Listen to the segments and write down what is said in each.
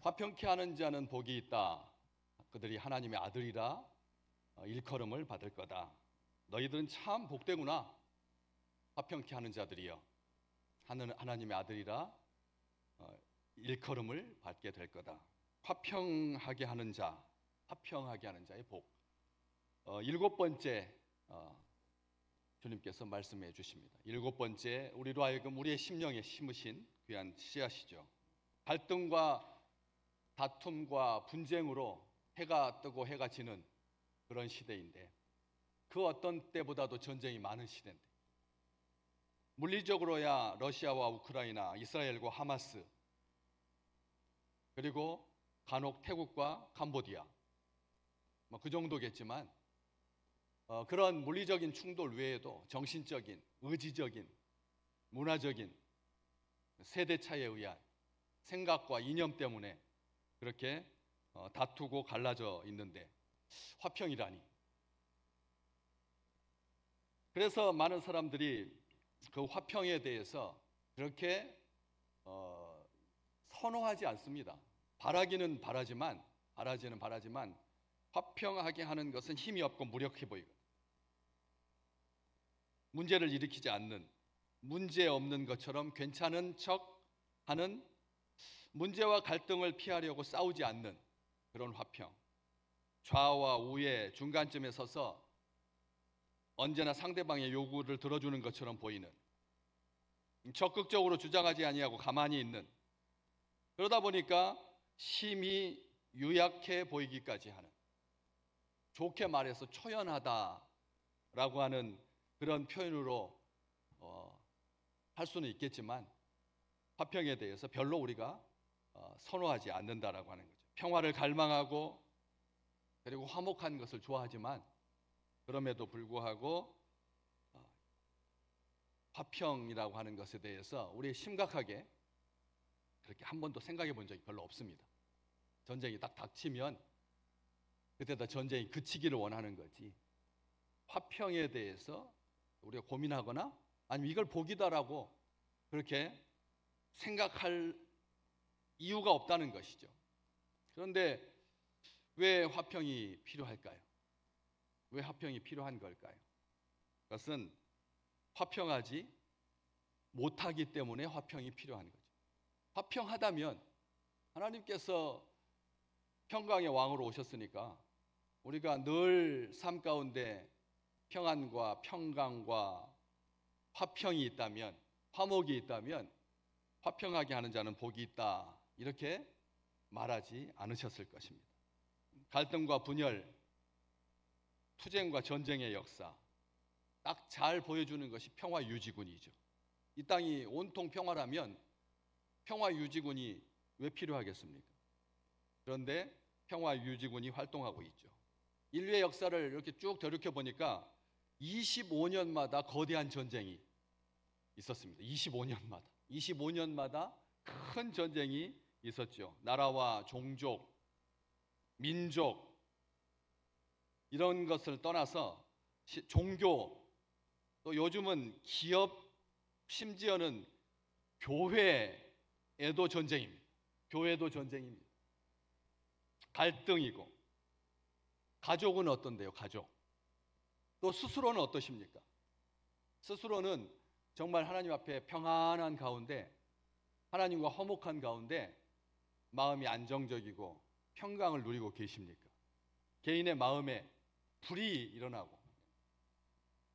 화평케 하는 자는 복이 있다. 그들이 하나님의 아들이라 일컬음을 받을 거다. 너희들은 참 복되구나. 화평케 하는 자들이여. 하나님의 아들이라 일컬음을 받게 될 거다. 화평하게 하는 자, 화평하게 하는 자의 복. 일곱 번째 주님께서 말씀해 주십니다. 일곱 번째, 우리로 하여금 우리의 심령에 심으신 귀한 씨앗이죠. 갈등과 다툼과 분쟁으로 해가 뜨고 해가 지는 그런 시대인데, 그 어떤 때보다도 전쟁이 많은 시대인데, 물리적으로야 러시아와 우크라이나, 이스라엘과 하마스, 그리고 간혹 태국과 캄보디아, 그 정도겠지만 그런 물리적인 충돌 외에도 정신적인, 의지적인, 문화적인 세대 차이에 의한 생각과 이념 때문에 그렇게 다투고 갈라져 있는데 화평이라니. 그래서 많은 사람들이 그 화평에 대해서 그렇게 선호하지 않습니다. 바라지는 바라지만 화평하게 하는 것은 힘이 없고 무력해 보이고, 문제를 일으키지 않는, 문제 없는 것처럼 괜찮은 척하는, 문제와 갈등을 피하려고 싸우지 않는 그런 화평. 좌와 우의 중간쯤에 서서 언제나 상대방의 요구를 들어주는 것처럼 보이는, 적극적으로 주장하지 아니하고 가만히 있는, 그러다 보니까 심히 유약해 보이기까지 하는, 좋게 말해서 초연하다라고 하는 그런 표현으로 할 수는 있겠지만, 화평에 대해서 별로 우리가 선호하지 않는다라고 하는 거죠. 평화를 갈망하고 그리고 화목한 것을 좋아하지만, 그럼에도 불구하고 화평이라고 하는 것에 대해서 우리 심각하게 그렇게 한 번도 생각해 본 적이 별로 없습니다. 전쟁이 딱 닥치면 그때다 전쟁이 그치기를 원하는 거지, 화평에 대해서 우리가 고민하거나 아니면 이걸 복이다라고 그렇게 생각할 이유가 없다는 것이죠. 그런데 왜 화평이 필요할까요? 왜 화평이 필요한 걸까요? 그것은 화평하지 못하기 때문에 화평이 필요한 거죠. 화평하다면 하나님께서 평강의 왕으로 오셨으니까 우리가 늘 삶 가운데 평안과 평강과 화평이 있다면, 화목이 있다면 화평하게 하는 자는 복이 있다, 이렇게 말하지 않으셨을 것입니다. 갈등과 분열, 투쟁과 전쟁의 역사 딱 잘 보여주는 것이 평화유지군이죠. 이 땅이 온통 평화라면 평화유지군이 왜 필요하겠습니까? 그런데 평화유지군이 활동하고 있죠. 인류의 역사를 이렇게 쭉 되돌켜 보니까 25년마다 거대한 전쟁이 있었습니다. 25년마다 큰 전쟁이 있었죠. 나라와 종족, 민족, 이런 것을 떠나서 종교, 또 요즘은 기업, 심지어는 교회에도 전쟁입니다. 교회도 전쟁입니다. 갈등이고. 가족은 어떤데요? 가족. 또 스스로는 어떠십니까? 스스로는 정말 하나님 앞에 평안한 가운데, 하나님과 화목한 가운데 마음이 안정적이고 평강을 누리고 계십니까? 개인의 마음에 불이 일어나고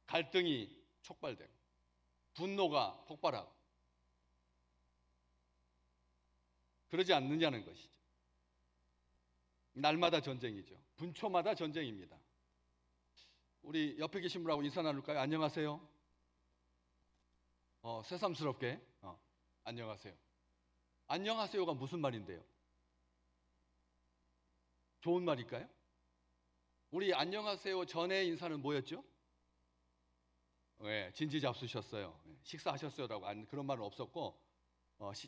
갈등이 촉발되고 분노가 폭발하고 그러지 않느냐는 것이죠. 날마다 전쟁이죠. 분초마다 전쟁입니다. 우리 옆에 계신 분하고 인사 나눌까요? 안녕하세요. 새삼스럽게 안녕하세요. 안녕하세요가 무슨 말인데요? 좋은 말일까요? 우리 안녕하세요 전에 인사는 뭐였죠? 네, 진지 잡수셨어요, 식사하셨어요라고 그런 말은 없었고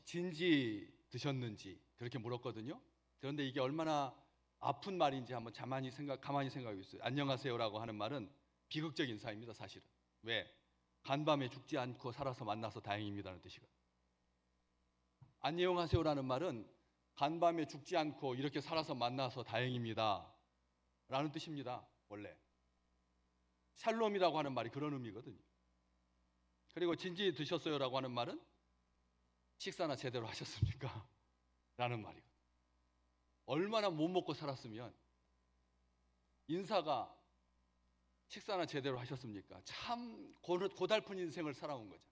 진지 드셨는지 그렇게 물었거든요. 그런데 이게 얼마나 아픈 말인지 한번 가만히 생각해 보세요. 안녕하세요라고 하는 말은 비극적 인사입니다, 사실은. 왜? 간밤에 죽지 않고 살아서 만나서 다행입니다라는 뜻이거든요. 안녕하세요라는 말은 간밤에 죽지 않고 이렇게 살아서 만나서 다행입니다 라는 뜻입니다. 원래 샬롬이라고 하는 말이 그런 의미거든요. 그리고 진지 드셨어요 라고 하는 말은 식사나 제대로 하셨습니까? 라는 말이거든요. 얼마나 못 먹고 살았으면 인사가 식사나 제대로 하셨습니까? 참 고달픈 인생을 살아온 거죠.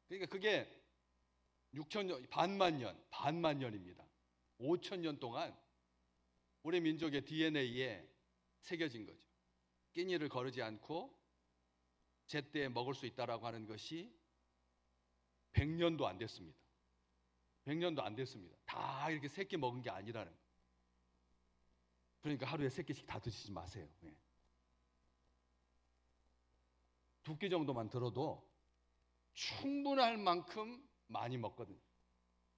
그러니까 그게 6천년, 반만 년입니다. 5천년 동안 우리 민족의 DNA에 새겨진 거죠. 끼니를 거르지 않고 제때에 먹을 수 있다라고 하는 것이 100년도 안 됐습니다. 100년도 안 됐습니다. 다 이렇게 세 끼 먹은 게 아니라는 거예요. 그러니까 하루에 3끼씩 다 드시지 마세요. 2끼 정도만 들어도 충분할 만큼 많이 먹거든요.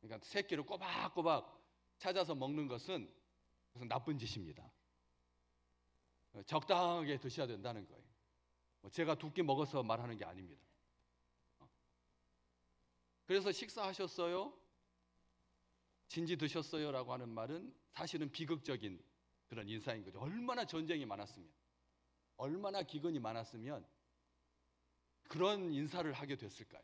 그러니까 3끼를 꼬박꼬박 찾아서 먹는 것은 나쁜 짓입니다. 적당하게 드셔야 된다는 거예요. 제가 2끼 먹어서 말하는 게 아닙니다. 그래서 식사하셨어요? 진지 드셨어요? 라고 하는 말은 사실은 비극적인 그런 인사인 거죠. 얼마나 전쟁이 많았으면, 얼마나 기근이 많았으면 그런 인사를 하게 됐을까요?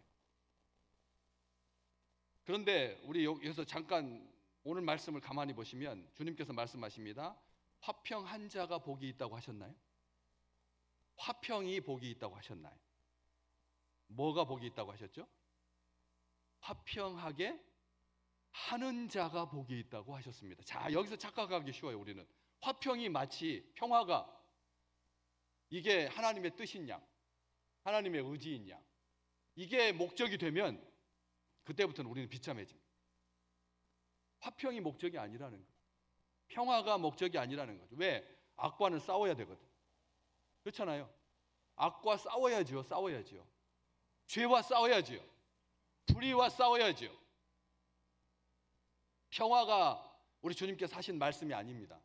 그런데 우리 여기서 잠깐 오늘 말씀을 가만히 보시면 주님께서 말씀하십니다. 화평한 자가 복이 있다고 하셨나요? 화평이 복이 있다고 하셨나요? 뭐가 복이 있다고 하셨죠? 화평하게 하는 자가 복이 있다고 하셨습니다. 자, 여기서 착각하기 쉬워요. 우리는 화평이 마치 평화가 이게 하나님의 뜻인 양, 하나님의 의지인 양, 이게 목적이 되면 그때부터는 우리는 비참해집니다. 화평이 목적이 아니라는 거예요. 평화가 목적이 아니라는 거죠. 왜? 악과는 싸워야 되거든. 그렇잖아요. 악과 싸워야죠. 싸워야죠. 죄와 싸워야죠. 불의와 싸워야죠. 평화가 우리 주님께서 하신 말씀이 아닙니다.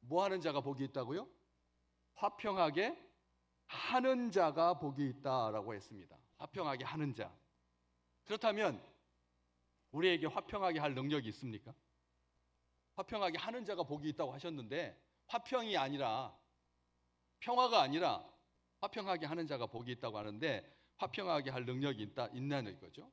뭐 하는 자가 복이 있다고요? 화평하게 하는 자가 복이 있다라고 했습니다. 화평하게 하는 자. 그렇다면 우리에게 화평하게 할 능력이 있습니까? 화평하게 하는 자가 복이 있다고 하셨는데 화평이 아니라 평화가 아니라 화평하게 하는 자가 복이 있다고 하는데 화평하게 할 능력이 있다는 거죠.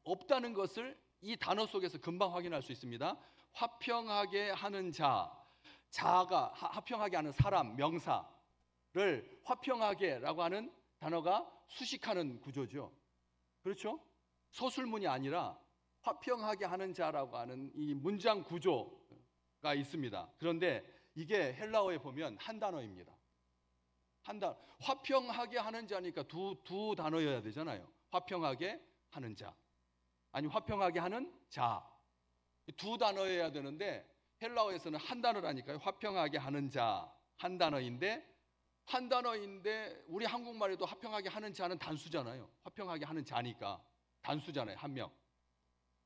없다는 것을 이 단어 속에서 금방 확인할 수 있습니다. 화평하게 하는 자가 화평하게 하는 사람, 명사를 화평하게라고 하는 단어가 수식하는 구조죠. 그렇죠? 서술문이 아니라 화평하게 하는 자라고 하는 이 문장 구조가 있습니다. 그런데 이게 헬라어에 보면 한 단어입니다. 한 단어. 화평하게 하는 자니까 두 단어여야 되잖아요. 화평하게 하는 자. 아니 화평하게 하는 자. 두 단어여야 되는데 헬라어에서는 한 단어라니까요. 화평하게 하는 자. 한 단어인데 우리 한국말에도 화평하게 하는 자는 단수잖아요. 화평하게 하는 자니까 단수잖아요. 한 명.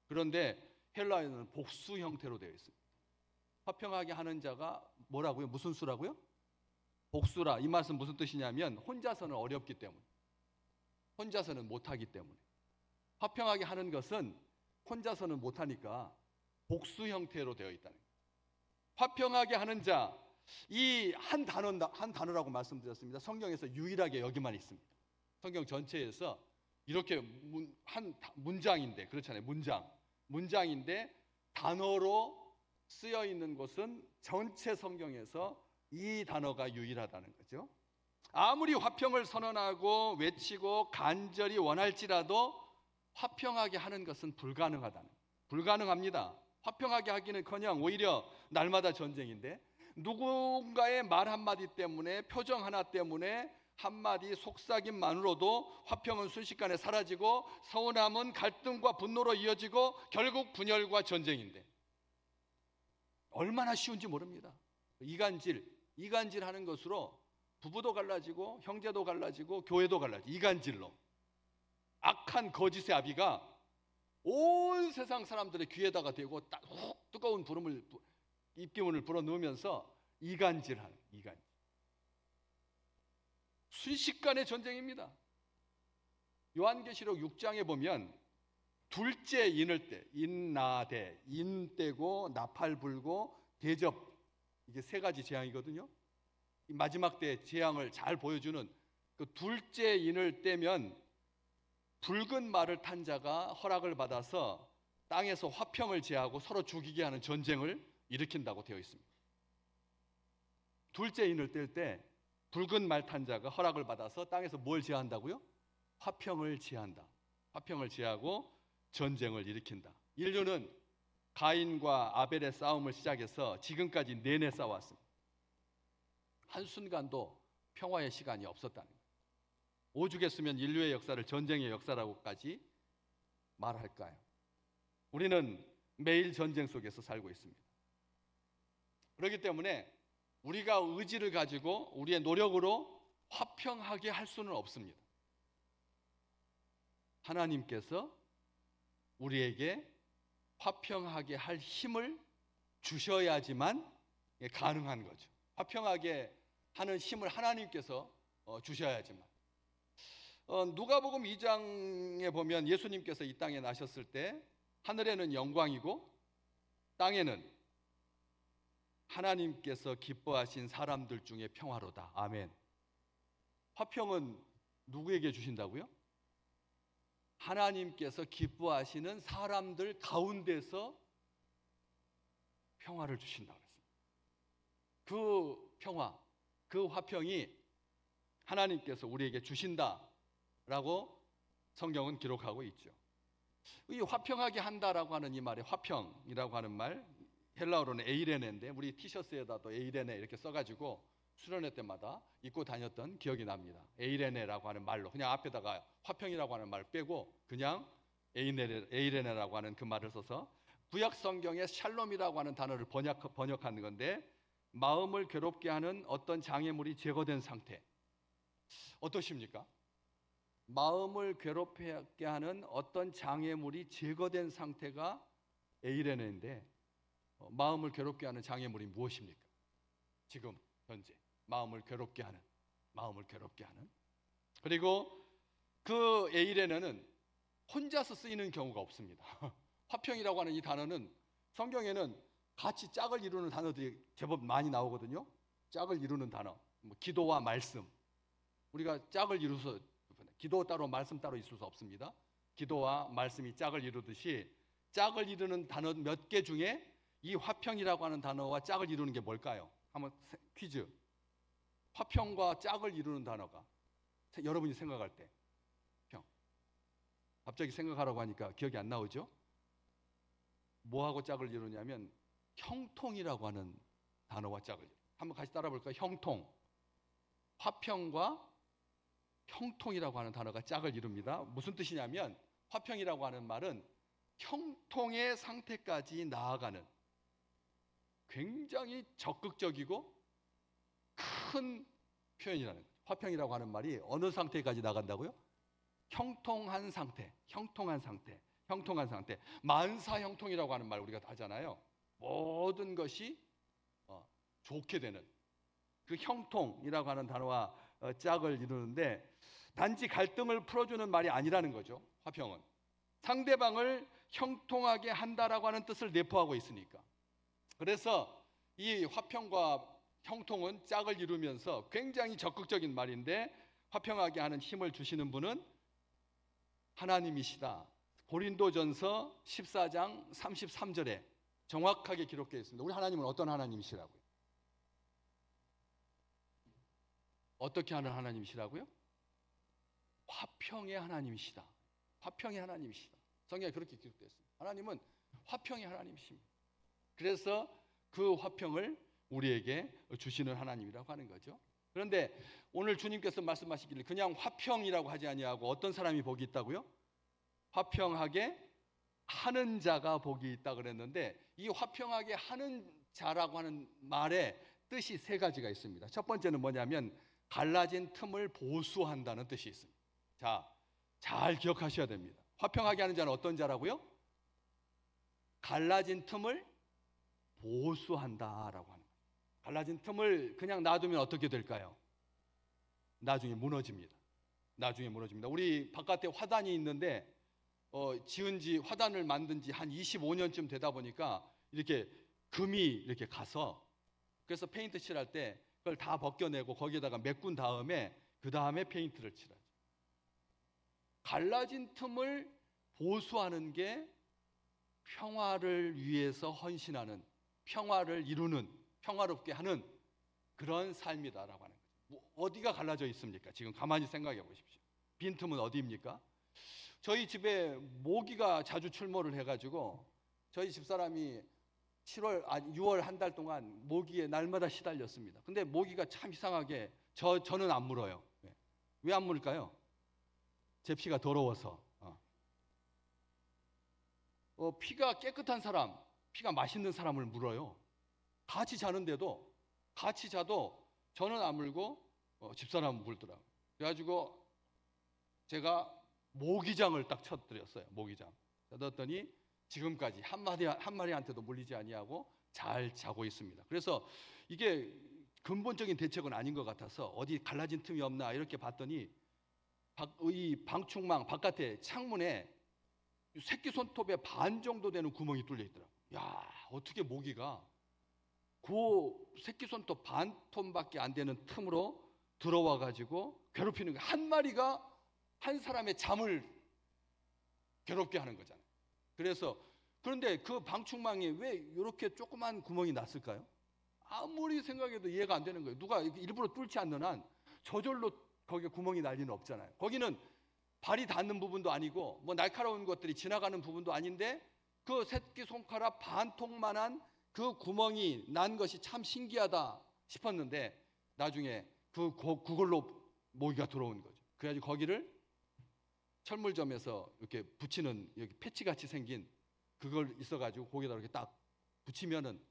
그런데 헬라어에는 복수 형태로 되어 있습니다. 화평하게 하는 자가 뭐라고요? 무슨 수라고요? 복수라. 이 말씀 무슨 뜻이냐면 혼자서는 어렵기 때문에, 혼자서는 못하기 때문에. 화평하게 하는 것은 혼자서는 못하니까 복수 형태로 되어 있다는 거예요. 화평하게 하는 자, 이 한 단어라고 말씀드렸습니다. 성경에서 유일하게 여기만 있습니다. 성경 전체에서 이렇게 한 문장인데, 그렇잖아요. 문장인데 단어로 쓰여 있는 곳은 전체 성경에서 이 단어가 유일하다는 거죠. 아무리 화평을 선언하고 외치고 간절히 원할지라도 화평하게 하는 것은 불가능합니다. 화평하게 하기는커녕 오히려 날마다 전쟁인데 누군가의 말 한마디 때문에, 표정 하나 때문에, 한마디 속삭임만으로도 화평은 순식간에 사라지고 서운함은 갈등과 분노로 이어지고 결국 분열과 전쟁인데 얼마나 쉬운지 모릅니다. 이간질하는 것으로 부부도 갈라지고 형제도 갈라지고 교회도 갈라지고, 이간질로 악한 거짓의 아비가 온 세상 사람들의 귀에다가 대고 뜨거운 입기운을 불어넣으면서 이간질. 순식간의 전쟁입니다. 요한계시록 6장에 보면 둘째 인을 때, 인나대, 인 떼고 나팔 불고 대접, 이게 세 가지 재앙이거든요. 이 마지막 때 재앙을 잘 보여주는 그 둘째 인을 떼면 붉은 말을 탄 자가 허락을 받아서 땅에서 화평을 제하고 서로 죽이게 하는 전쟁을 일으킨다고 되어 있습니다. 둘째 인을 뗄 때 붉은 말 탄 자가 허락을 받아서 땅에서 뭘 제한다고요? 화평을 제한다. 화평을 제하고 전쟁을 일으킨다. 인류는 가인과 아벨의 싸움을 시작해서 지금까지 내내 싸웠습니다. 한순간도 평화의 시간이 없었다는 거예요. 오죽했으면 인류의 역사를 전쟁의 역사라고까지 말할까요? 우리는 매일 전쟁 속에서 살고 있습니다. 그렇기 때문에 우리가 의지를 가지고 우리의 노력으로 화평하게 할 수는 없습니다. 하나님께서 우리에게 화평하게 할 힘을 주셔야지만 가능한 거죠. 화평하게 하는 힘을 하나님께서 주셔야지만. 누가복음 2장에 보면 예수님께서 이 땅에 나셨을 때 하늘에는 영광이고 땅에는 하나님께서 기뻐하신 사람들 중에 평화로다. 아멘. 화평은 누구에게 주신다고요? 하나님께서 기뻐하시는 사람들 가운데서 평화를 주신다고 했습니다. 그 평화, 그 화평이 하나님께서 우리에게 주신다라고 성경은 기록하고 있죠. 이 화평하게 한다라고 하는 이 말에 화평이라고 하는 말, 헬라어로는 에이레네인데 우리 티셔츠에다도 에이레네 이렇게 써가지고 수련회 때마다 입고 다녔던 기억이 납니다. 에이레네라고 하는 말로 그냥 앞에다가 화평이라고 하는 말을 빼고 그냥 에이레네라고 하는 그 말을 써서 구약 성경에 샬롬이라고 하는 단어를 번역한 건데 마음을 괴롭게 하는 어떤 장애물이 제거된 상태. 어떠십니까? 마음을 괴롭게 하는 어떤 장애물이 제거된 상태가 에이레네인데 마음을 괴롭게 하는 장애물이 무엇입니까? 지금 현재 마음을 괴롭게 하는 그리고 그 에이레네는 혼자서 쓰이는 경우가 없습니다. 화평이라고 하는 이 단어는 성경에는 같이 짝을 이루는 단어들이 제법 많이 나오거든요. 짝을 이루는 단어, 기도와 말씀. 우리가 짝을 이루서 기도 따로 말씀 따로 있을 수 없습니다. 기도와 말씀이 짝을 이루듯이 짝을 이루는 단어 몇 개 중에 이 화평이라고 하는 단어와 짝을 이루는 게 뭘까요? 한번 퀴즈. 화평과 짝을 이루는 단어가 여러분이 생각할 때 평. 갑자기 생각하라고 하니까 기억이 안 나오죠? 뭐하고 짝을 이루냐면 형통이라고 하는 단어와 짝을 이루는. 한번 같이 따라 볼까요? 형통. 화평과 형통이라고 하는 단어가 짝을 이룹니다. 무슨 뜻이냐면 화평이라고 하는 말은 형통의 상태까지 나아가는 굉장히 적극적이고 큰 표현이라는 거죠. 화평이라고 하는 말이 어느 상태까지 나간다고요? 형통한 상태. 만사형통이라고 하는 말 우리가 하잖아요. 모든 것이 좋게 되는 그 형통이라고 하는 단어와 짝을 이루는데 단지 갈등을 풀어주는 말이 아니라는 거죠. 화평은 상대방을 형통하게 한다라고 하는 뜻을 내포하고 있으니까. 그래서 이 화평과 형통은 짝을 이루면서 굉장히 적극적인 말인데 화평하게 하는 힘을 주시는 분은 하나님이시다. 고린도전서 14장 33절에 정확하게 기록되어 있습니다. 우리 하나님은 어떤 하나님이시라고요? 어떻게 하는 하나님이시라고요? 화평의 하나님이시다. 화평의 하나님이시다. 성경에 그렇게 기록되어 있습니다. 하나님은 화평의 하나님이십니다. 그래서 그 화평을 우리에게 주시는 하나님이라고 하는 거죠. 그런데 오늘 주님께서 말씀하시기를 그냥 화평이라고 하지 아니하고 어떤 사람이 복이 있다고요? 화평하게 하는 자가 복이 있다 그랬는데 이 화평하게 하는 자라고 하는 말에 뜻이 세 가지가 있습니다. 첫 번째는 뭐냐면 갈라진 틈을 보수한다는 뜻이 있습니다. 자, 잘 기억하셔야 됩니다. 화평하게 하는 자는 어떤 자라고요? 갈라진 틈을 보수한다라고 하는 거예요. 갈라진 틈을 그냥 놔두면 어떻게 될까요? 나중에 무너집니다. 우리 바깥에 화단이 있는데 지은 지 화단을 만든 지 한 25년쯤 되다 보니까 이렇게 금이 이렇게 가서, 그래서 페인트 칠할 때 그걸 다 벗겨내고 거기에다가 메꾼 다음에 그 다음에 페인트를 칠하죠. 갈라진 틈을 보수하는 게 평화를 위해서 헌신하는, 평화를 이루는, 평화롭게 하는 그런 삶이다라고 하는 거죠. 어디가 갈라져 있습니까? 지금 가만히 생각해 보십시오. 빈틈은 어디입니까? 저희 집에 모기가 자주 출몰을 해가지고 저희 집사람이 6월 한 달 동안 모기에 날마다 시달렸습니다. 근데 모기가 참 이상하게 저는 안 물어요. 왜 안 물을까요? 제 피가 더러워서. 피가 깨끗한 사람, 피가 맛있는 사람을 물어요. 같이 자는데도, 같이 자도 저는 안 물고 집사람은 물더라고요. 그래가지고 제가 모기장을 딱 쳐드렸어요. 모기장. 쳐드렸더니 지금까지 한 마리한테도 물리지 아니하고 잘 자고 있습니다. 그래서 이게 근본적인 대책은 아닌 것 같아서 어디 갈라진 틈이 없나 이렇게 봤더니 이 방충망 바깥에 창문에 새끼 손톱의 반 정도 되는 구멍이 뚫려 있더라고요. 야, 어떻게 모기가 그 새끼 손톱 반 톤밖에 안 되는 틈으로 들어와 가지고 괴롭히는 거예요. 한 마리가 한 사람의 잠을 괴롭게 하는 거잖아요. 그런데 그 방충망에 왜 이렇게 조그만 구멍이 났을까요? 아무리 생각해도 이해가 안 되는 거예요. 누가 일부러 뚫지 않는 한 저절로 거기에 구멍이 날 리는 없잖아요. 거기는 발이 닿는 부분도 아니고 뭐 날카로운 것들이 지나가는 부분도 아닌데 그 새끼손가락 반통만한 그 구멍이 난 것이 참 신기하다 싶었는데 나중에 그걸로 모기가 들어온 거죠. 그래가지고 거기를 철물점에서 이렇게 붙이는 여기 패치같이 생긴 그걸 있어가지고 거기다 이렇게 딱 붙이면은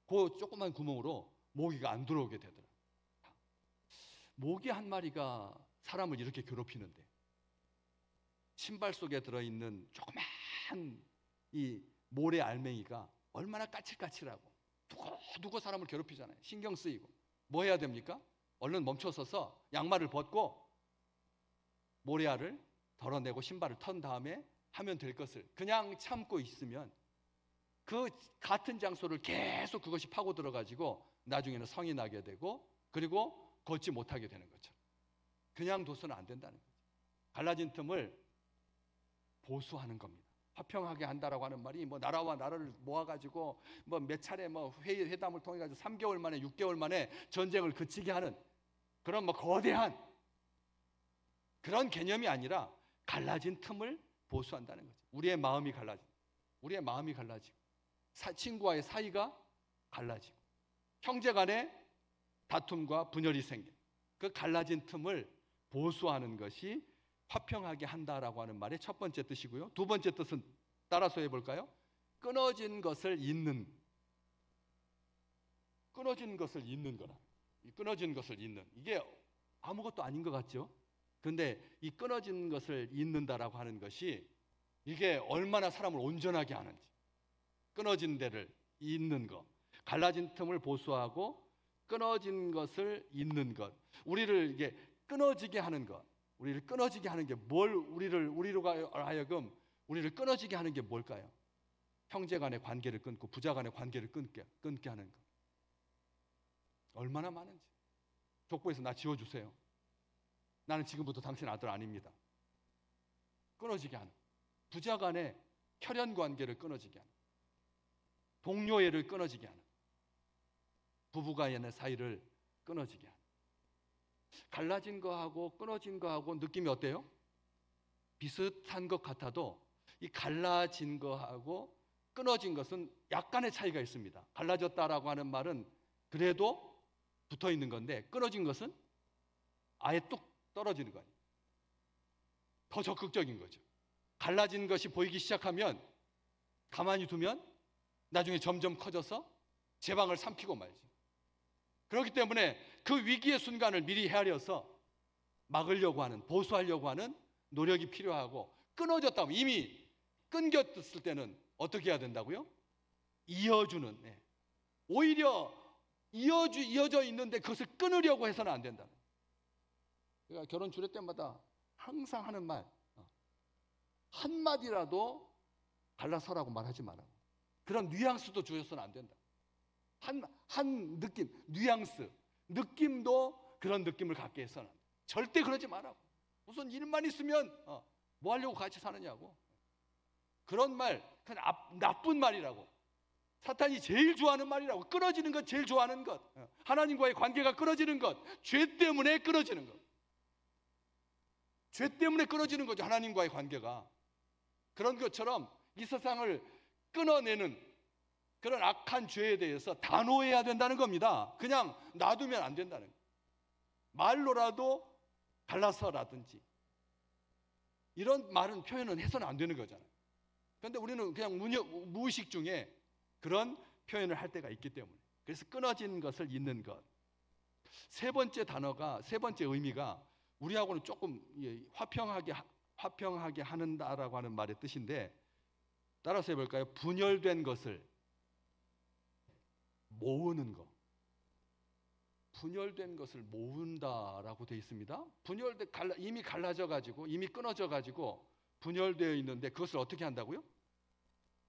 그 조그만 구멍으로 모기가 안 들어오게 되더라고요. 모기 한 마리가 사람을 이렇게 괴롭히는데 신발 속에 들어있는 조그만 이 모래 알맹이가 얼마나 까칠까칠하고 두고 사람을 괴롭히잖아요. 신경 쓰이고. 뭐 해야 됩니까? 얼른 멈춰서서 양말을 벗고 모래알을 덜어내고 신발을 턴 다음에 하면 될 것을 그냥 참고 있으면 그 같은 장소를 계속 그것이 파고 들어가지고 나중에는 성이 나게 되고 그리고 걷지 못하게 되는 거죠. 그냥 둬서는 안 된다는 거죠. 갈라진 틈을 보수하는 겁니다. 화평하게 한다라고 하는 말이 뭐 나라와 나라를 모아가지고 뭐 몇 차례 뭐 회담을 통해 가지고 3개월 만에 6개월 만에 전쟁을 그치게 하는 그런 뭐 거대한 그런 개념이 아니라 갈라진 틈을 보수한다는 거죠. 우리의 마음이 갈라지고 친구와의 사이가 갈라지고 형제 간의 다툼과 분열이 생긴 그 갈라진 틈을 보수하는 것이 화평하게 한다라고 하는 말의 첫 번째 뜻이고요. 두 번째 뜻은 따라서 해볼까요? 끊어진 것을 잇는 거라. 이 끊어진 것을 잇는 이게 아무것도 아닌 것 같죠? 그런데 이 끊어진 것을 잇는다라고 하는 것이 이게 얼마나 사람을 온전하게 하는지 끊어진 데를 잇는 것, 갈라진 틈을 보수하고 끊어진 것을 잇는 것, 우리를 이게 끊어지게 하는 것, 우리를 끊어지게 하는 게 우리로 하여금 우리를 끊어지게 하는 게 뭘까요? 형제 간의 관계를 끊고 부자 간의 관계를 끊게 하는 것. 얼마나 많은지. 족보에서 나 지워주세요. 나는 지금부터 당신 아들 아닙니다. 끊어지게 하는. 부자 간의 혈연 관계를 끊어지게 하는. 동료애를 끊어지게 하는. 부부 간의 사이를 끊어지게 하는. 갈라진 거하고 끊어진 거하고 느낌이 어때요? 비슷한 것 같아도 이 갈라진 거하고 끊어진 것은 약간의 차이가 있습니다. 갈라졌다라고 하는 말은 그래도 붙어 있는 건데 끊어진 것은 아예 뚝 떨어지는 거 아니에요. 더 적극적인 거죠. 갈라진 것이 보이기 시작하면 가만히 두면 나중에 점점 커져서 제방을 삼키고 말죠. 그렇기 때문에 그 위기의 순간을 미리 헤아려서 막으려고 하는, 보수하려고 하는 노력이 필요하고 끊어졌다면 이미 끊겼을 때는 어떻게 해야 된다고요? 이어주는, 오히려 이어져 있는데 그것을 끊으려고 해서는 안 된다. 제가 결혼 주례 때마다 항상 하는 말, 한마디라도 갈라서라고 말하지 마라. 그런 뉘앙스도 주어서는 안 된다. 한 느낌, 뉘앙스, 느낌도 그런 느낌을 갖게 해서는 안 돼. 절대 그러지 마라고. 무슨 일만 있으면 뭐 하려고 같이 사느냐고. 그런 말, 그건 나쁜 말이라고. 사탄이 제일 좋아하는 말이라고. 끊어지는 것 제일 좋아하는 것. 하나님과의 관계가 끊어지는 것. 죄 때문에 끊어지는 것. 죄 때문에 끊어지는 거죠. 하나님과의 관계가. 그런 것처럼 이 세상을 끊어내는 그런 악한 죄에 대해서 단호해야 된다는 겁니다. 그냥 놔두면 안 된다는 거예요. 말로라도 갈라서라든지 이런 말은 표현은 해서는 안 되는 거잖아요. 그런데 우리는 그냥 무의식 중에 그런 표현을 할 때가 있기 때문에, 그래서 끊어진 것을 잇는 것. 세 번째 의미가 우리하고는 조금 화평하게 하는다라고 하는 말의 뜻인데, 따라서 해볼까요? 분열된 것을 모으는 것. 분열된 것을 모은다라고 되어 있습니다. 이미 갈라져 가지고, 이미 끊어져 가지고 분열되어 있는데 그것을 어떻게 한다고요?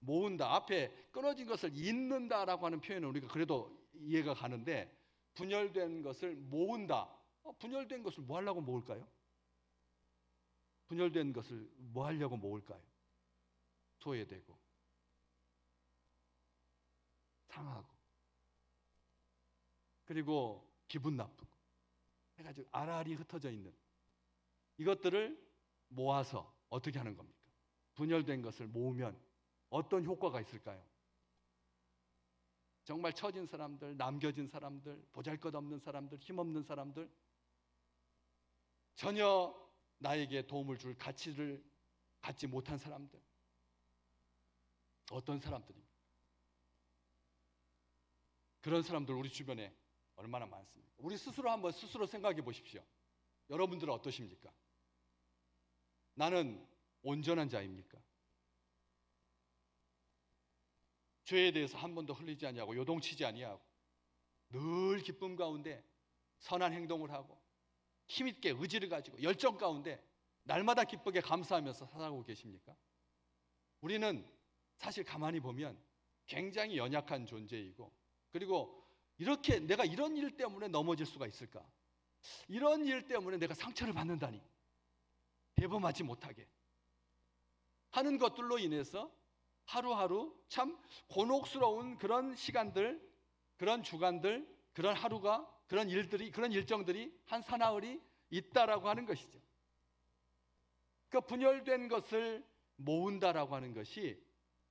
모은다. 앞에 끊어진 것을 잇는다라고 하는 표현은 우리가 그래도 이해가 가는데, 분열된 것을 모은다. 분열된 것을 뭐 하려고 모을까요? 분열된 것을 뭐 하려고 모을까요? 소외되고 상하고 그리고 기분 나쁘고 해가지고 알알이 흩어져 있는 이것들을 모아서 어떻게 하는 겁니까? 분열된 것을 모으면 어떤 효과가 있을까요? 정말 처진 사람들, 남겨진 사람들, 보잘것없는 사람들, 힘없는 사람들, 전혀 나에게 도움을 줄 가치를 갖지 못한 사람들, 어떤 사람들입니까? 그런 사람들 우리 주변에 얼마나 많습니까? 우리 스스로 한번 생각해 보십시오. 여러분들은 어떠십니까? 나는 온전한 자입니까? 죄에 대해서 한 번도 흘리지 아니하고 요동치지 아니하고 늘 기쁨 가운데 선한 행동을 하고 힘있게 의지를 가지고 열정 가운데 날마다 기쁘게 감사하면서 살아가고 계십니까? 우리는 사실 가만히 보면 굉장히 연약한 존재이고, 그리고 이렇게 내가 이런 일 때문에 넘어질 수가 있을까? 이런 일 때문에 내가 상처를 받는다니, 대범하지 못하게 하는 것들로 인해서 하루하루 참 곤혹스러운 그런 시간들, 그런 주간들, 그런 하루가, 그런 일들이, 그런 일정들이 한 사나흘이 있다라고 하는 것이죠. 그 분열된 것을 모은다라고 하는 것이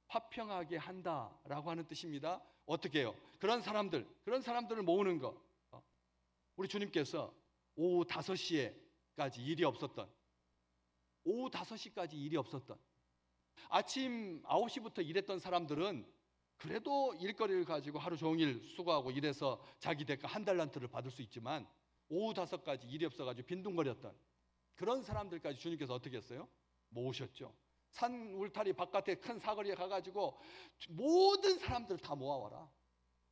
화평하게 한다라고 하는 뜻입니다. 어떻게 해요? 그런 사람들을 모으는 것. 우리 주님께서 오후 5시에까지 일이 없었던, 오후 5시까지 일이 없었던, 아침 9시부터 일했던 사람들은 그래도 일거리를 가지고 하루 종일 수고하고 일해서 자기 대가 한 달란트를 받을 수 있지만, 오후 5시까지 일이 없어가지고 빈둥거렸던 그런 사람들까지 주님께서 어떻게 했어요? 모으셨죠. 산 울타리 바깥에 큰 사거리에 가가지고 모든 사람들을 다 모아와라.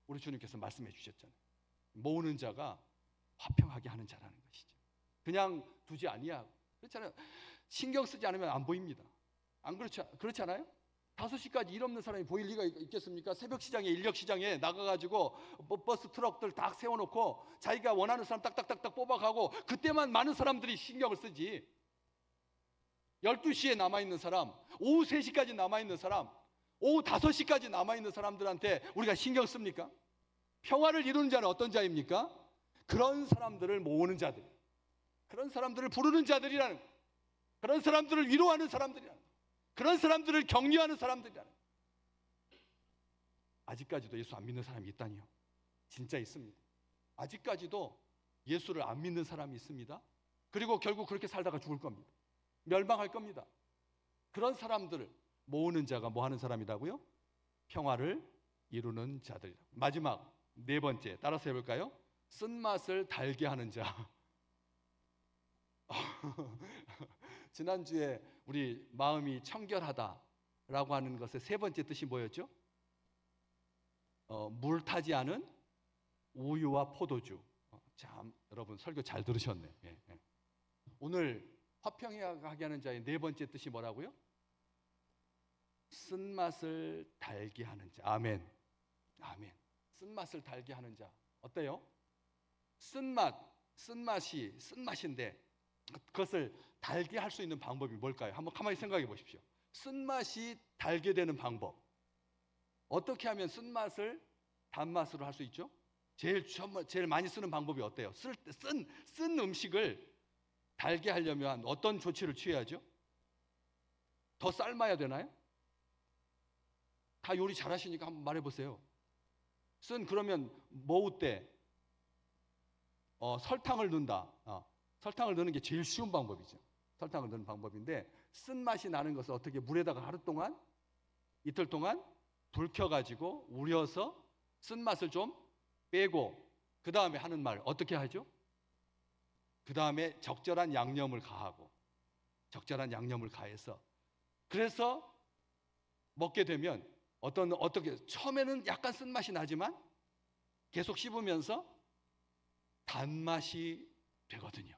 우리 주님께서 말씀해 주셨잖아요. 모으는 자가 화평하게 하는 자라는 것이죠. 그냥 두지 아니하고. 그렇잖아요. 신경 쓰지 않으면 안 보입니다. 안 그렇잖아요? 5시까지 일 없는 사람이 보일 리가 있겠습니까? 새벽 시장에, 인력 시장에 나가가지고 버스 트럭들 다 세워놓고 자기가 원하는 사람 딱딱딱딱 뽑아가고, 그때만 많은 사람들이 신경을 쓰지. 12시에 남아있는 사람, 오후 3시까지 남아있는 사람, 오후 5시까지 남아있는 사람들한테 우리가 신경 씁니까? 평화를 이루는 자는 어떤 자입니까? 그런 사람들을 모으는 자들, 그런 사람들을 부르는 자들이라는 거예요. 그런 사람들을 위로하는 사람들이라는 거예요. 그런 사람들을 격려하는 사람들이라는 거예요. 아직까지도 예수 안 믿는 사람이 있다니요? 진짜 있습니다. 아직까지도 예수를 안 믿는 사람이 있습니다. 그리고 결국 그렇게 살다가 죽을 겁니다. 멸망할 겁니다. 그런 사람들을 모으는 자가 뭐 하는 사람이라고요? 평화를 이루는 자들이다. 마지막 4번째, 따라서 해볼까요? 쓴맛을 달게 하는 자. 지난주에 우리 마음이 청결하다라고 하는 것의 3번째 뜻이 뭐였죠? 물 타지 않은 우유와 포도주. 참 여러분 설교 잘 들으셨네. 예. 오늘 화평하게 하는 자의 4번째 뜻이 뭐라고요? 쓴맛을 달게 하는 자. 아멘. 아멘. 쓴맛을 달게 하는 자. 어때요? 쓴맛인데 그것을 달게 할 수 있는 방법이 뭘까요? 한번 가만히 생각해 보십시오. 쓴맛이 달게 되는 방법. 어떻게 하면 쓴맛을 단맛으로 할 수 있죠? 제일 많이 쓰는 방법이 어때요? 쓴 음식을 달게 하려면 어떤 조치를 취해야죠? 더 삶아야 되나요? 다 요리 잘하시니까 한번 말해보세요. 그러면 뭐우 때 설탕을 넣는다. 설탕을 넣는 게 제일 쉬운 방법이죠. 설탕을 넣는 방법인데 쓴맛이 나는 것을 어떻게 물에다가 이틀 동안 불 켜가지고 우려서 쓴맛을 좀 빼고 그 다음에 하는 말 어떻게 하죠? 그 다음에 적절한 양념을 가해서 그래서 먹게 되면 어떻게 처음에는 약간 쓴맛이 나지만 계속 씹으면서 단맛이 되거든요.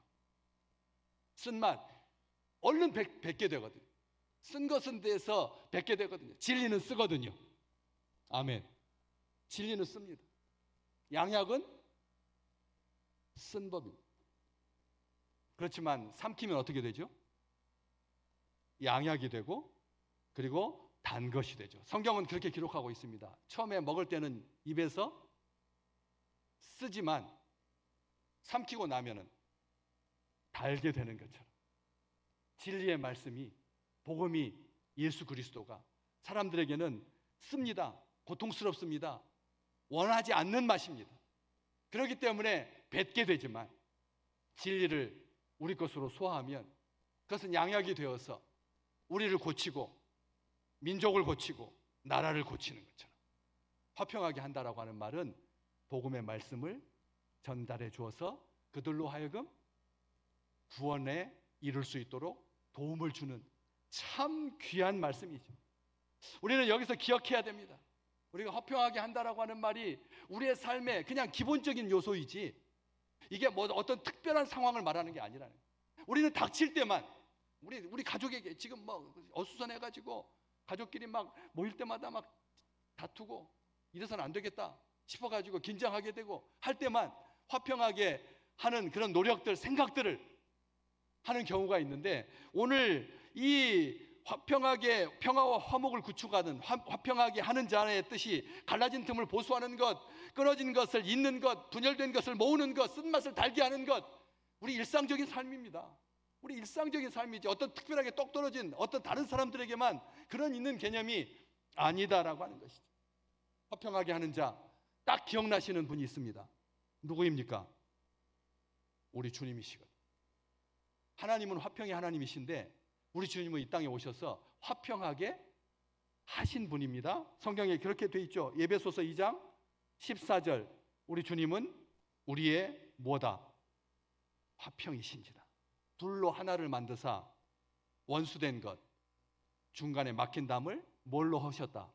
쓴맛 얼른 뱉게 되거든요. 쓴 것은 돼서 뱉게 되거든요. 진리는 쓰거든요. 아멘. 진리는 씁니다. 양약은 쓴 법입니다. 그렇지만 삼키면 어떻게 되죠? 양약이 되고 그리고 단 것이 되죠. 성경은 그렇게 기록하고 있습니다. 처음에 먹을 때는 입에서 쓰지만 삼키고 나면은 달게 되는 것처럼 진리의 말씀이 복음이 예수 그리스도가 사람들에게는 씁니다. 고통스럽습니다. 원하지 않는 맛입니다. 그렇기 때문에 뱉게 되지만 진리를 우리 것으로 소화하면 그것은 양약이 되어서 우리를 고치고 민족을 고치고 나라를 고치는 것처럼 화평하게 한다라고 하는 말은 복음의 말씀을 전달해 주어서 그들로 하여금 구원에 이룰 수 있도록 도움을 주는 참 귀한 말씀이죠. 우리는 여기서 기억해야 됩니다. 우리가 화평하게 한다라고 하는 말이 우리의 삶의 그냥 기본적인 요소이지 이게 뭐 어떤 특별한 상황을 말하는 게 아니라는 거예요. 우리는 닥칠 때만 우리 가족에게 지금 뭐 어수선해가지고 가족끼리 막 모일 때마다 막 다투고 이래서는 안 되겠다 싶어가지고 긴장하게 되고 할 때만 화평하게 하는 그런 노력들, 생각들을 하는 경우가 있는데 오늘 이 화평하게 평화와 화목을 구축하는 화평하게 하는 자의 뜻이 갈라진 틈을 보수하는 것, 끊어진 것을 잇는 것, 분열된 것을 모으는 것, 쓴맛을 달게 하는 것, 우리 일상적인 삶입니다. 우리 일상적인 삶이지 어떤 특별하게 똑 떨어진 어떤 다른 사람들에게만 그런 있는 개념이 아니다라고 하는 것이죠. 화평하게 하는 자, 딱 기억나시는 분이 있습니다. 누구입니까? 우리 주님이시거든요. 하나님은 화평의 하나님이신데 우리 주님은 이 땅에 오셔서 화평하게 하신 분입니다. 성경에 그렇게 돼 있죠. 에베소서 2장 14절 우리 주님은 우리의 뭐다? 화평이신지라. 둘로 하나를 만드사 원수된 것 중간에 막힌 담을 뭘로 하셨다?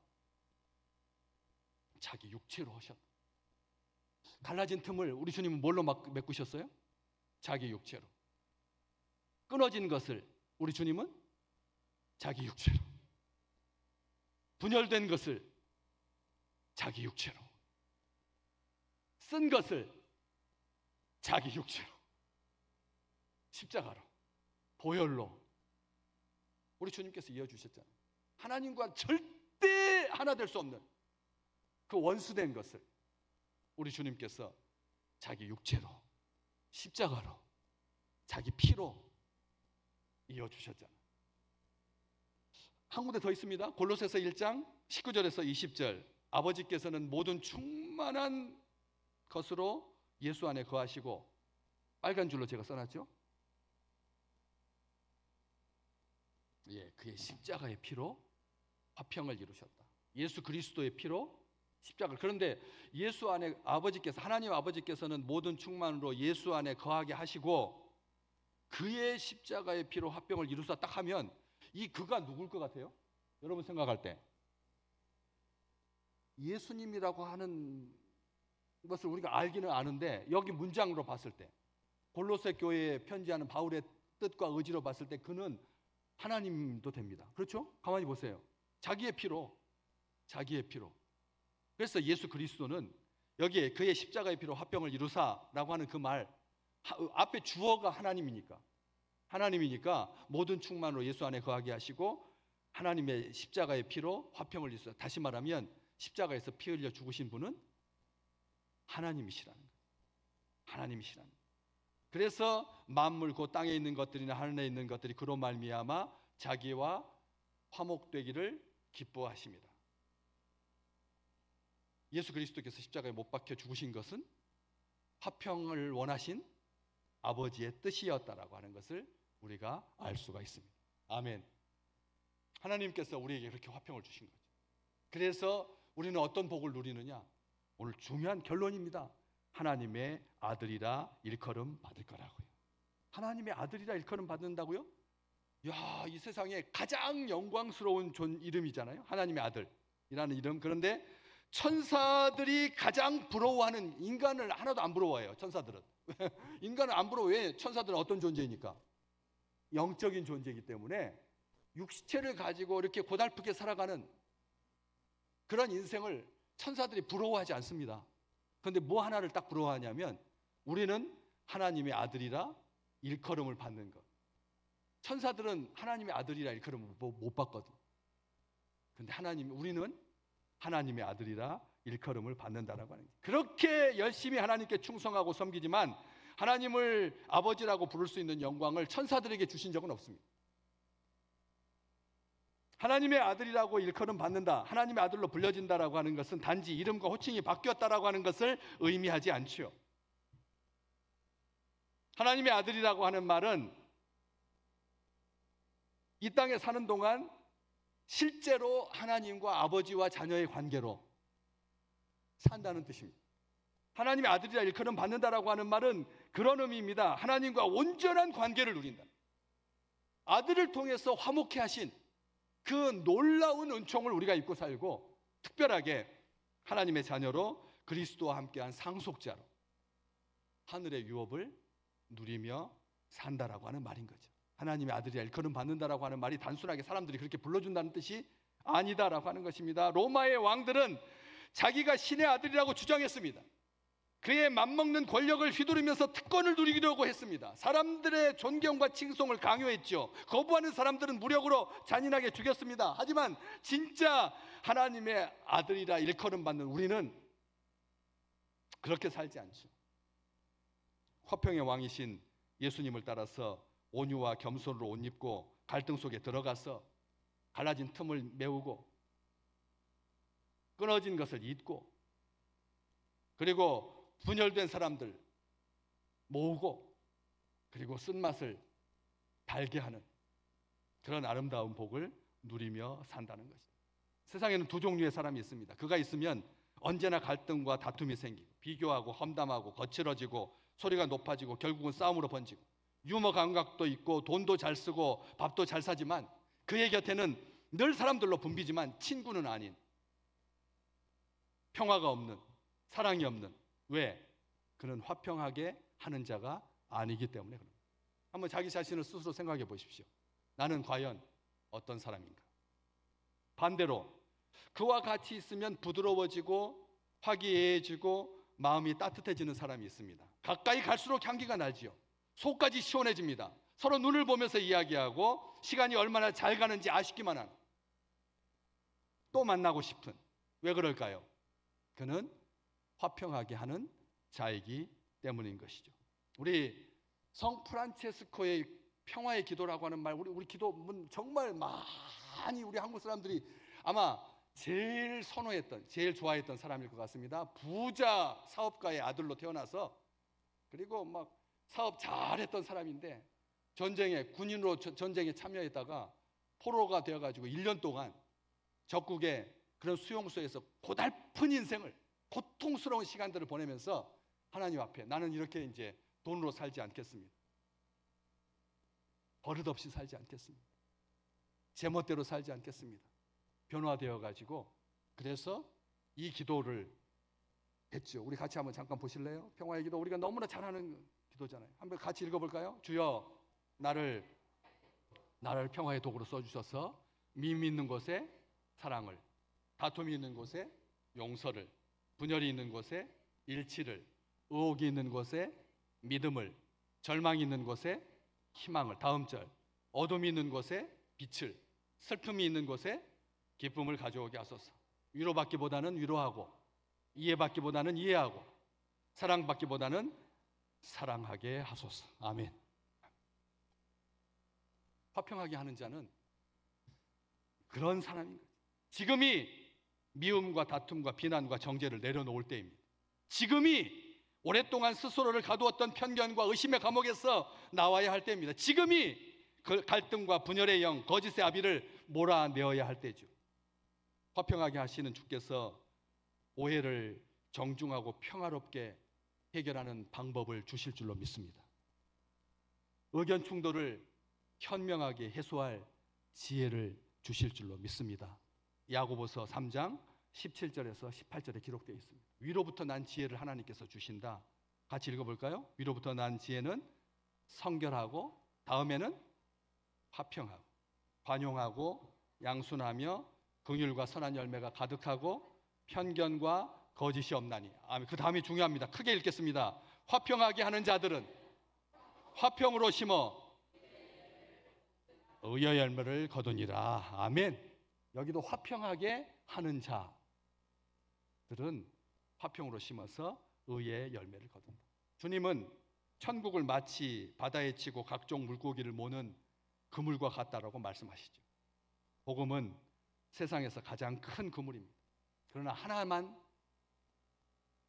자기 육체로 하셨다. 갈라진 틈을 우리 주님은 뭘로 메꾸셨어요? 자기 육체로. 끊어진 것을 우리 주님은 자기 육체로, 분열된 것을 자기 육체로, 쓴 것을 자기 육체로, 십자가로, 보혈로 우리 주님께서 이어주셨잖아요. 하나님과 절대 하나 될 수 없는 그 원수된 것을 우리 주님께서 자기 육체로, 십자가로, 자기 피로 이어주셨잖아요. 한 군데 더 있습니다. 골로새서 1장 19절에서 20절 아버지께서는 모든 충만한 것으로 예수 안에 거하시고 빨간 줄로 제가 써놨죠. 그의 십자가의 피로 화평을 이루셨다. 예수 그리스도의 피로 십자가. 그런데 예수 안에 아버지께서 하나님 아버지께서는 모든 충만으로 예수 안에 거하게 하시고 그의 십자가의 피로 화평을 이루사 딱 하면 이 그가 누굴 것 같아요? 여러분 생각할 때 예수님이라고 하는 것을 우리가 알기는 아는데 여기 문장으로 봤을 때 골로새 교회에 편지하는 바울의 뜻과 의지로 봤을 때 그는 하나님도 됩니다. 그렇죠? 가만히 보세요. 자기의 피로. 그래서 예수 그리스도는 여기에 그의 십자가의 피로 화평을 이루사라고 하는 그 말 앞에 주어가 하나님이니까 모든 충만으로 예수 안에 거하게 하시고 하나님의 십자가의 피로 화평을 이루사. 다시 말하면 십자가에서 피 흘려 죽으신 분은 하나님이시라는 거예요. 그래서 만물 곧 땅에 있는 것들이나 하늘에 있는 것들이 그로 말미암아 자기와 화목되기를 기뻐하십니다. 예수 그리스도께서 십자가에 못 박혀 죽으신 것은 화평을 원하신 아버지의 뜻이었다라고 하는 것을 우리가 알 수가 있습니다. 아멘. 하나님께서 우리에게 그렇게 화평을 주신 거죠. 그래서 우리는 어떤 복을 누리느냐? 오늘 중요한 결론입니다. 하나님의 아들이라 일컬음 받을 거라고요. 하나님의 아들이라 일컬음 받는다고요? 야, 이 세상에 가장 영광스러운 이름이잖아요. 하나님의 아들이라는 이름. 그런데 천사들이 가장 부러워하는, 인간을 하나도 안 부러워해요. 천사들은 인간을 안 부러워해. 왜? 천사들은 어떤 존재이니까? 영적인 존재이기 때문에 육체를 가지고 이렇게 고달프게 살아가는 그런 인생을 천사들이 부러워하지 않습니다. 그런데 뭐 하나를 딱 부러워하냐면 우리는 하나님의 아들이라 일컬음을 받는 것. 천사들은 하나님의 아들이라 일컬음을 못 받거든. 그런데 우리는 하나님의 아들이라 일컬음을 받는다라고 하는 거예요. 그렇게 열심히 하나님께 충성하고 섬기지만 하나님을 아버지라고 부를 수 있는 영광을 천사들에게 주신 적은 없습니다. 하나님의 아들이라고 일컬음 받는다, 하나님의 아들로 불려진다라고 하는 것은 단지 이름과 호칭이 바뀌었다라고 하는 것을 의미하지 않지요. 하나님의 아들이라고 하는 말은 이 땅에 사는 동안 실제로 하나님과 아버지와 자녀의 관계로 산다는 뜻입니다. 하나님의 아들이라 일컬음 받는다라고 하는 말은 그런 의미입니다. 하나님과 온전한 관계를 누린다. 아들을 통해서 화목케 하신 그 놀라운 은총을 우리가 입고 살고, 특별하게 하나님의 자녀로 그리스도와 함께한 상속자로 하늘의 유업을 누리며 산다라고 하는 말인 거죠. 하나님의 아들이라 일컬음 받는다라고 하는 말이 단순하게 사람들이 그렇게 불러준다는 뜻이 아니다라고 하는 것입니다. 로마의 왕들은 자기가 신의 아들이라고 주장했습니다. 그의 맘먹는 권력을 휘두르면서 특권을 누리려고 했습니다. 사람들의 존경과 칭송을 강요했죠. 거부하는 사람들은 무력으로 잔인하게 죽였습니다. 하지만 진짜 하나님의 아들이라 일컬음 받는 우리는 그렇게 살지 않죠. 화평의 왕이신 예수님을 따라서 온유와 겸손으로 옷 입고 갈등 속에 들어가서 갈라진 틈을 메우고 끊어진 것을 잇고, 그리고 분열된 사람들 모으고, 그리고 쓴맛을 달게 하는 그런 아름다운 복을 누리며 산다는 것입니다. 세상에는 두 종류의 사람이 있습니다. 그가 있으면 언제나 갈등과 다툼이 생기고, 비교하고 험담하고 거칠어지고, 소리가 높아지고, 결국은 싸움으로 번지고, 유머 감각도 있고 돈도 잘 쓰고 밥도 잘 사지만 그의 곁에는 늘 사람들로 붐비지만 친구는 아닌, 평화가 없는, 사랑이 없는. 왜? 그는 화평하게 하는 자가 아니기 때문에 그럽니다. 한번 자기 자신을 스스로 생각해 보십시오. 나는 과연 어떤 사람인가? 반대로 그와 같이 있으면 부드러워지고 화기애애해지고 마음이 따뜻해지는 사람이 있습니다. 가까이 갈수록 향기가 나지요. 속까지 시원해집니다. 서로 눈을 보면서 이야기하고 시간이 얼마나 잘 가는지 아쉽기만 한, 또 만나고 싶은. 왜 그럴까요? 그는 화평하게 하는 자이기 때문인 것이죠. 우리 성 프란체스코의 평화의 기도라고 하는 말, 우리 기도 정말 많이 우리 한국 사람들이 아마 제일 선호했던, 제일 좋아했던 사람일 것 같습니다. 부자 사업가의 아들로 태어나서, 그리고 막 사업 잘했던 사람인데 군인으로 전쟁에 참여했다가 포로가 되어가지고 1년 동안 적국의 그런 수용소에서 고달픈 인생을, 고통스러운 시간들을 보내면서 하나님 앞에 나는 이렇게 이제 돈으로 살지 않겠습니다. 버릇없이 살지 않겠습니다. 제멋대로 살지 않겠습니다. 변화되어 가지고 그래서 이 기도를 했죠. 우리 같이 한번 잠깐 보실래요? 평화의 기도, 우리가 너무나 잘하는 기도잖아요. 한번 같이 읽어볼까요? 주여, 나를 평화의 도구로 써주셔서 미 있는 곳에 사랑을, 다툼이 있는 곳에 용서를, 분열이 있는 곳에 일치를, 의혹이 있는 곳에 믿음을, 절망이 있는 곳에 희망을. 다음 절, 어둠이 있는 곳에 빛을, 슬픔이 있는 곳에 기쁨을 가져오게 하소서. 위로받기보다는 위로하고, 이해받기보다는 이해하고, 사랑받기보다는 사랑하게 하소서. 아멘. 화평하게 하는 자는 그런 사람인 거예요. 지금이 미움과 다툼과 비난과 정죄를 내려놓을 때입니다. 지금이 오랫동안 스스로를 가두었던 편견과 의심의 감옥에서 나와야 할 때입니다. 지금이 그 갈등과 분열의 영, 거짓의 아비를 몰아내어야 할 때죠. 화평하게 하시는 주께서 오해를 정중하고 평화롭게 해결하는 방법을 주실 줄로 믿습니다. 의견 충돌을 현명하게 해소할 지혜를 주실 줄로 믿습니다. 야고보서 3장 17절에서 18절에 기록되어 있습니다. 위로부터 난 지혜를 하나님께서 주신다. 같이 읽어볼까요? 위로부터 난 지혜는 성결하고, 다음에는 화평하고, 관용하고, 양순하며, 긍휼과 선한 열매가 가득하고, 편견과 거짓이 없나니. 아멘. 그 다음이 중요합니다. 크게 읽겠습니다. 화평하게 하는 자들은 화평으로 심어 의의 열매를 거두니라. 아멘. 여기도 화평하게 하는 자들은 화평으로 심어서 의의 열매를 거둔다. 주님은 천국을 마치 바다에 치고 각종 물고기를 모는 그물과 같다라고 말씀하시죠. 복음은 세상에서 가장 큰 그물입니다. 그러나 하나만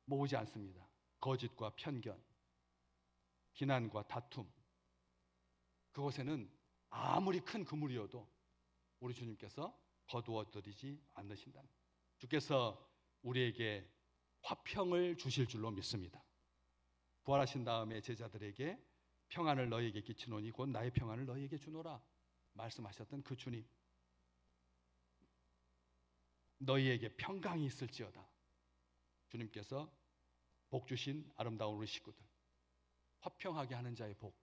모으지 않습니다. 거짓과 편견, 비난과 다툼, 그곳에는 아무리 큰 그물이어도 우리 주님께서 거두어 드리지 않으신다. 주께서 우리에게 화평을 주실 줄로 믿습니다. 부활하신 다음에 제자들에게 평안을 너희에게 끼치노니 곧 나의 평안을 너희에게 주노라 말씀하셨던 그 주님, 너희에게 평강이 있을지어다. 주님께서 복 주신 아름다운 우리 식구들, 화평하게 하는 자의 복,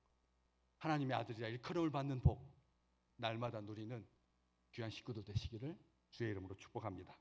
하나님의 아들이라 일컬음을 받는 복, 날마다 누리는 귀한 식구들 되시기를 주의 이름으로 축복합니다.